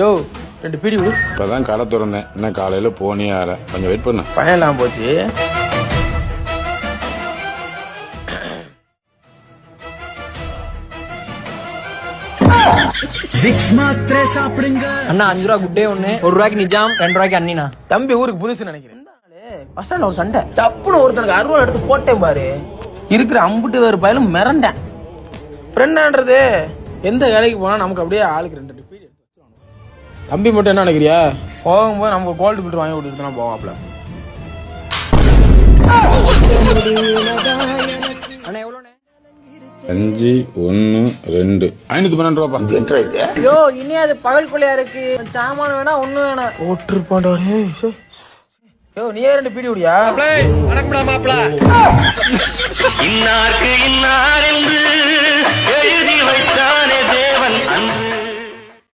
யோ 2 PT விடு. இப்பதான் கடை திறந்தேன், என்ன காலையில போனே ஆற, கொஞ்சம் வெயிட் பண்ண. பயம் இல்லாம போச்சு. அண்ணா 5 ரூபா குட்டே ஒண்ணு, 1 ரூபாய்க்கு நிஜாம், 2 ரூபாய்க்கு அண்ணினா. தம்பி ஊருக்கு புதுசு நினைக்கிறேன். பஸ் ஸ்டாண்ட்ல ஒரு சண்டை, டப்புன்னு ஒருத்தனுக்கு 60 எடுத்து போட்டேன் பாரு. இருக்கிற அம்புட்டு வேறு பயலும் மிரண்டேன். ஃப்ரெண்டான்றது எந்த வேலைக்கு போனா நமக்கு அப்படியே ஆளுக்கு 2 பீடி எடுத்து வச்சிருவாங்க. தம்பி மட்டும் என்ன நினைக்கிறியா, போகும்போது நமக்கு கோல்டு பில்டர் வாங்கி கொடுத்துட்டு தான் போவாப்ல. அண்ணா எவ்வளோண்ணே? 5 1 2 512 ரூபாப்பா. ஐயோ இனி அது பகல் கொள்ளையா இருக்கு. சாமான வேணா ஒண்ணு வேணாம். ஓட்டுருப்பாண்டா. யோ நீயே 2 பீடி விடியா? இன்னாருக்கு இன்னார் என்று எழுதி வைத்தார்.